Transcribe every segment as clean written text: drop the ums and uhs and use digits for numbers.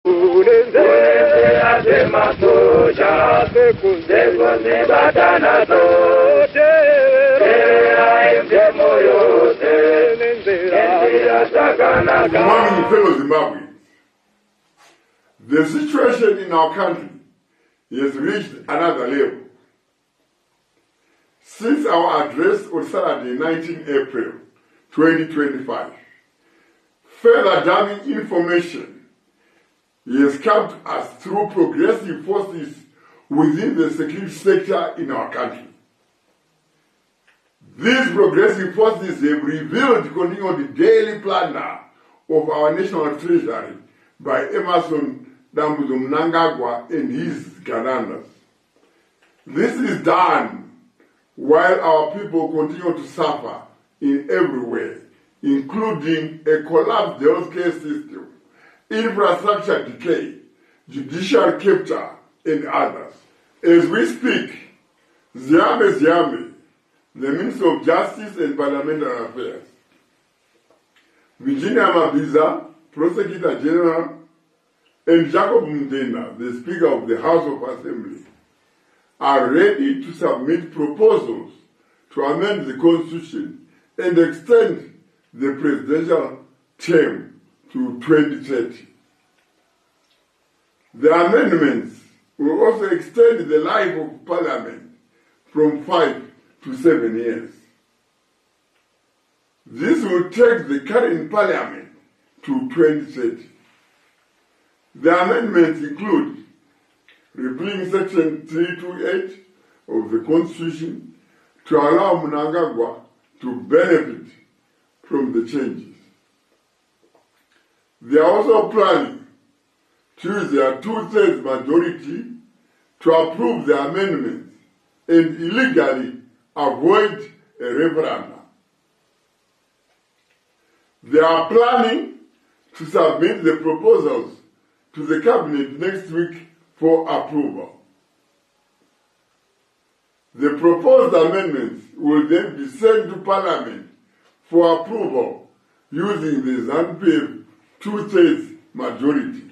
Morning, fellow Zimbabweans. The situation in our country has reached another level. Since our address on Saturday, 19 April 2025, further damning information has come to us through progressive forces within the security sector in our country. These progressive forces have revealed continued daily plunder of our national treasury by Emerson Dambuzo Mnangagwa and his Ganandas. This is done while our people continue to suffer in every way, including a collapsed healthcare system, infrastructure decay, judicial capture, and others. As we speak, Ziame, the Minister of Justice and Parliamentary Affairs, Virginia Mabiza, Prosecutor General, and Jacob Mundena, the Speaker of the House of Assembly, are ready to submit proposals to amend the Constitution and extend the presidential term to 2030. The amendments will also extend the life of Parliament from 5 to 7 years. This will take the current Parliament to 2030. The amendments include repealing Section 328 of the Constitution to allow Mnangagwa to benefit from the changes. They are also planning to use their 2/3 majority to approve the amendments and illegally avoid a referendum. They are planning to submit the proposals to the Cabinet next week for approval. The proposed amendments will then be sent to Parliament for approval using the ZANU-PF 2/3 majority.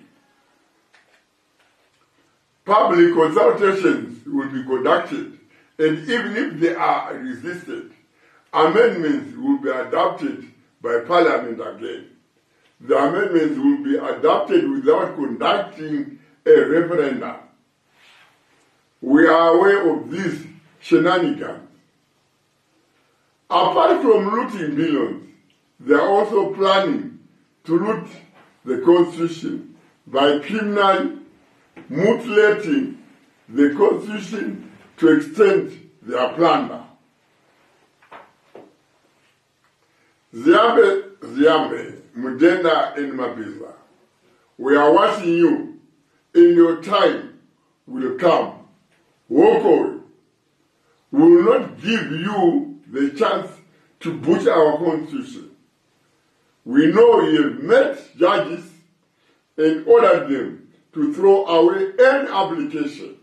Public consultations will be conducted, and even if they are resisted, amendments will be adopted by Parliament again. The amendments will be adopted without conducting a referendum. We are aware of these shenanigans. Apart from looting billions, they are also planning to loot the Constitution by criminally mutilating the Constitution to extend their plunder. Ziambe, Mudenda, and Mabiza, we are watching you, and your time will come. Walk away. We will not give you the chance to butcher our Constitution. We know you have met judges and ordered them to throw away any application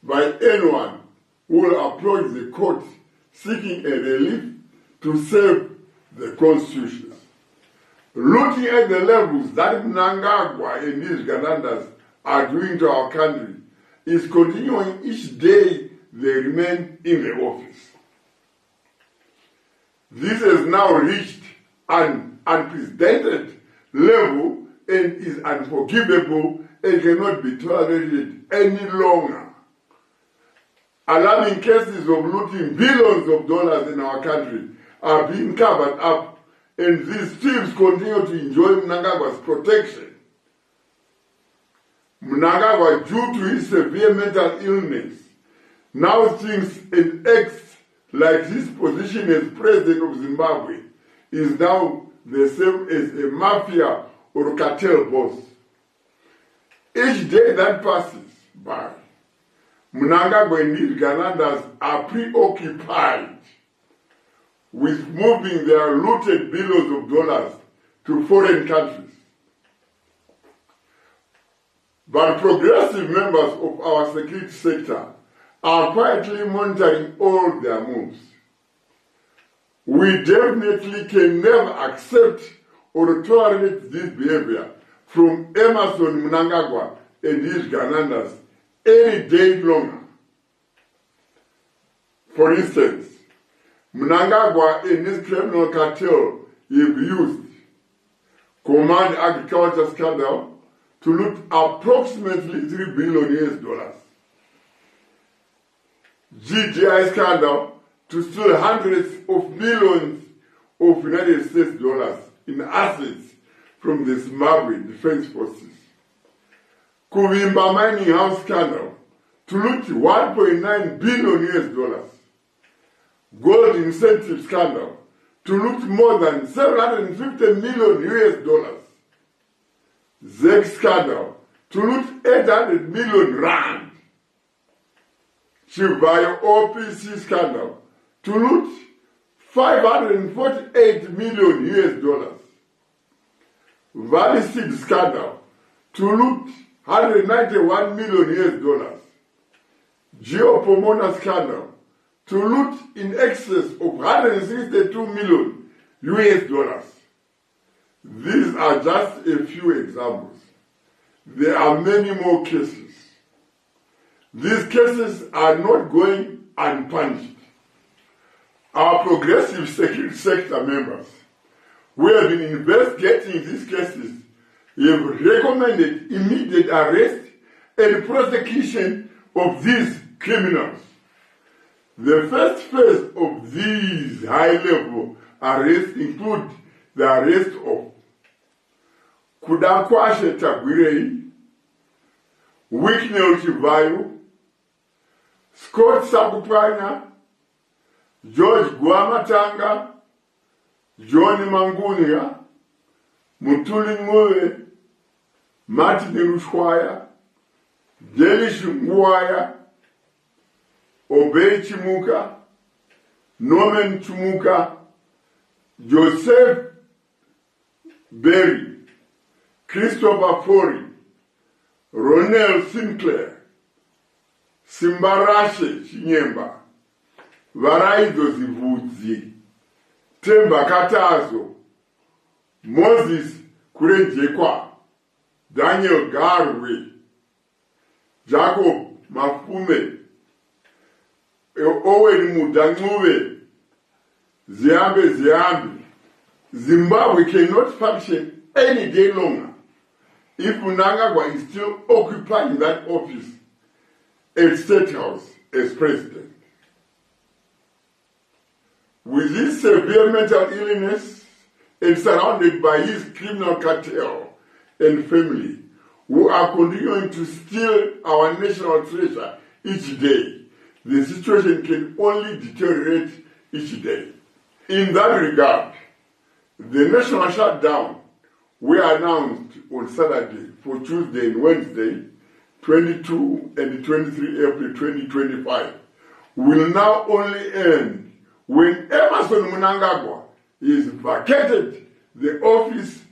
by anyone who will approach the court seeking a relief to save the Constitution. Looking at the levels that Mnangagwa and his Ganandas are doing to our country is continuing each day they remain in the office. This has now reached an unprecedented level and is unforgivable and cannot be tolerated any longer. Alarming cases of looting billions of dollars in our country are being covered up, and these thieves continue to enjoy Mnangagwa's protection. Mnangagwa, due to his severe mental illness, now thinks and acts like his position as president of Zimbabwe is now the same as a mafia or a cartel boss. Each day that passes by, Mnangagwa and his Ganandas are preoccupied with moving their looted billions of dollars to foreign countries. But progressive members of our security sector are quietly monitoring all their moves. We definitely can never accept or tolerate this behavior from Emerson Mnangagwa and his Ganandas any day longer. For instance, Mnangagwa and his criminal cartel have used Command Agriculture scandal to loot approximately $3 billion. GGI scandal to steal hundreds of millions of United States dollars in assets from the Zimbabwe Defense Forces. Kuvimba mining house scandal to loot $1.9 billion. Gold incentive scandal to loot more than $750 million. ZEG scandal to loot 800 million rand. Chivayo OPC scandal to loot $548 million. Valley Seed scandal to loot $191 million. Geopomona scandal to loot in excess of $162 million. These are just a few examples. There are many more cases. These cases are not going unpunished. Our progressive security sector members who have been investigating these cases have recommended immediate arrest and prosecution of these criminals. The first phase of these high-level arrests include the arrest of Kudakwashe Tagwirei, Wicknell Chivayo, Scott Sabupanya, George Guamatanga, John Mangunia, Mutuli Ngwe, Martin Rushwaya, Delish Ngwaya, Obey Chimuka, Norman Chumuka, Joseph Berry, Christopher Fori, Ronel Sinclair, Simbarashe Chinyemba, Varaizo Zivudzi, Temba Katazo, Moses Kurejekwa, Daniel Garwe, Jacob Mafume, Owen Mudanguwe, Ziambe. Zimbabwe cannot function any day longer if Mnangagwa is still occupying that office at State House as president. With his severe mental illness and surrounded by his criminal cartel and family, who are continuing to steal our national treasure each day, the situation can only deteriorate each day. In that regard, the national shutdown we announced on Saturday for Tuesday and Wednesday, 22 and 23 April 2025, will now only end when Emerson Mnangagwa is vacated the office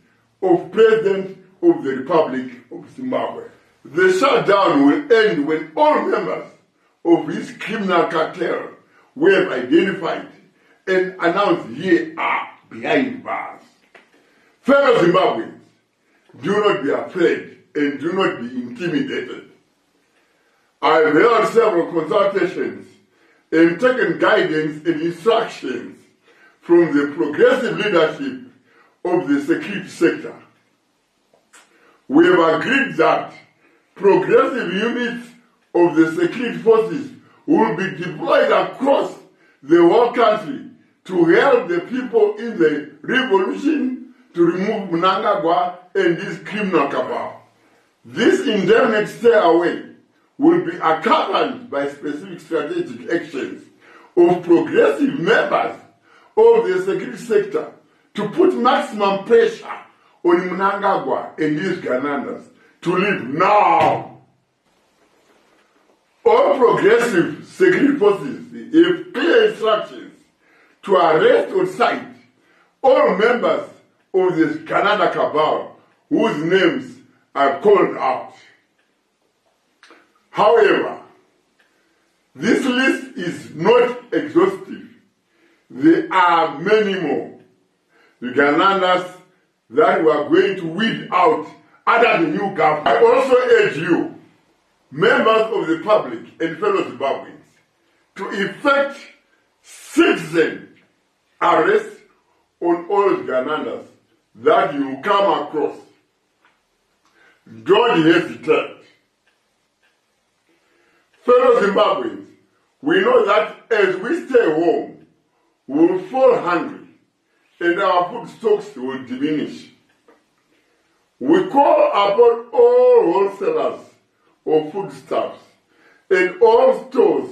of President of the Republic of Zimbabwe. The shutdown will end when all members of his criminal cartel we have identified and announced here are behind bars. Fellow Zimbabweans, do not be afraid and do not be intimidated. I have held several consultations and taken guidance and instructions from the progressive leadership of the security sector. We have agreed that progressive units of the security forces will be deployed across the whole country to help the people in the revolution to remove Mnangagwa and his criminal cabal. This indefinite stay away will be accompanied by specific strategic actions of progressive members of the security sector to put maximum pressure on Mnangagwa and his Ganandas to leave now. All progressive security forces have clear instructions to arrest on sight all members of the Gananda cabal whose names are called out. However, this list is not exhaustive. There are many more. The Ganandas that we are going to weed out under the new government. I also urge you, members of the public and fellow Zimbabweans, to effect citizen arrest on all Ganandas that you come across. Don't hesitate. Fellow Zimbabweans, we know that as we stay home, we will fall hungry and our food stocks will diminish. We call upon all wholesalers of foodstuffs and all stores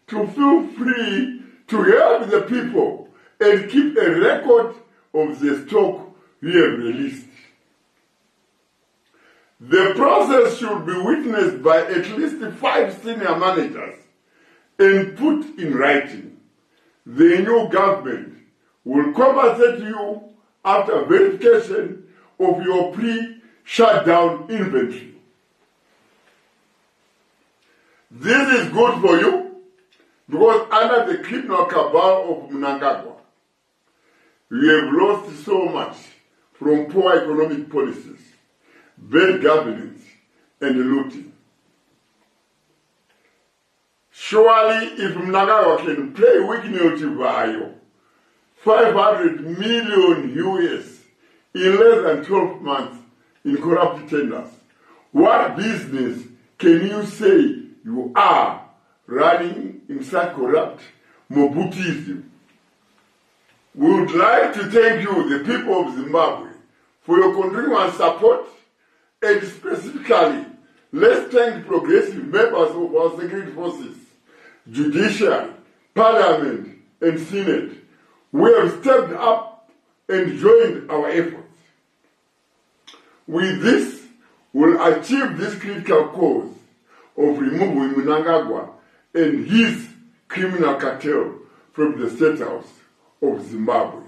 to feel free to help the people and keep a record of the stock we have released. The process should be witnessed by at least 5 senior managers and put in writing. The new government will compensate you after verification of your pre-shutdown inventory. This is good for you because under the criminal cabal of Mnangagwa, we have lost so much from poor economic policies, bad governance, and looting. Surely, if Mnangagwa can play weakness to 500 million US in less than 12 months in corrupt tenders, what business can you say you are running in such corrupt Mobutism? We would like to thank you, the people of Zimbabwe, for your continuous support, and specifically, let's thank progressive members of our security forces, judiciary, parliament, and senate. We have stepped up and joined our efforts. With this, we'll achieve this critical cause of removing Mnangagwa and his criminal cartel from the State House of Zimbabwe.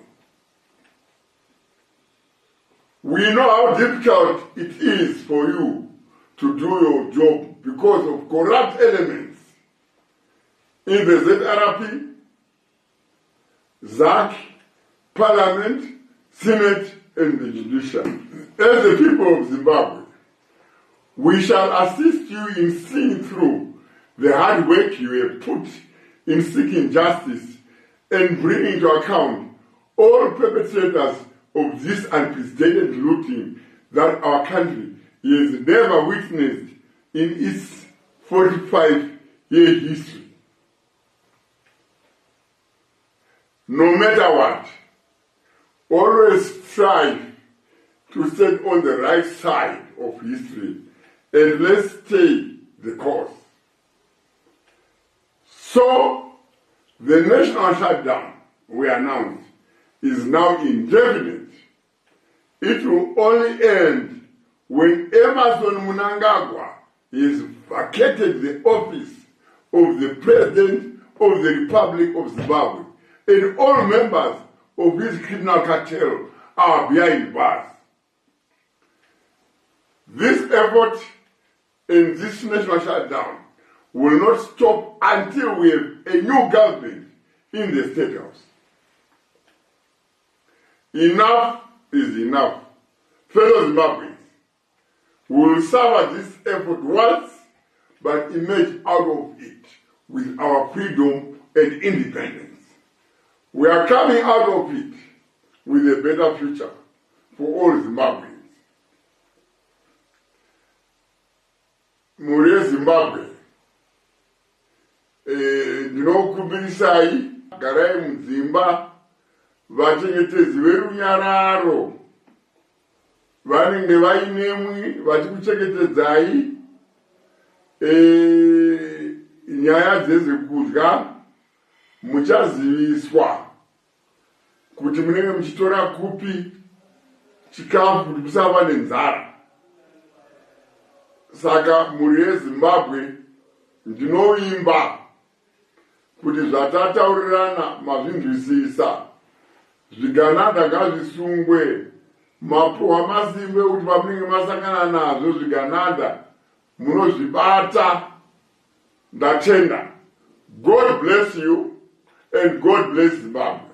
We know how difficult it is for you to do your job because of corrupt elements in the ZRP, ZAC, Parliament, Senate, and the Judiciary. As the people of Zimbabwe, we shall assist you in seeing through the hard work you have put in seeking justice and bringing to account all perpetrators of this unprecedented looting that our country has never witnessed in its 45-year history. No matter what, always strive to stand on the right side of history and let's stay the course. So, the national shutdown we announced is now indefinite. It will only end when Emerson Mnangagwa is vacated the office of the President of the Republic of Zimbabwe and all members of his criminal cartel are behind bars. This effort and this national shutdown will not stop until we have a new government in the State House. Enough is enough. Fellow Zimbabweans, we will serve this effort once, but emerge out of it with our freedom and independence. We are coming out of it with a better future for all Zimbabweans. Muri Zimbabwe, ndinokukumbirisai garai mudzimba vachengetedzi verunyararo vanenge vainemwi vachikuchengetedzai nyaya dzezvekudya. Muchaziviswa kuti munenge muchitora kupi chikafu kuti musava nenzara. Saka muri yeZimbabwe ndinoimba kuti zvatataurirana mazvinzwisisa. Zviganada ngazvisungwe, mapuhwa masimbe kuti pamunenge masangana nazvo zviganada munozvibata. Ndatenda. God bless you and God bless Zimbabwe.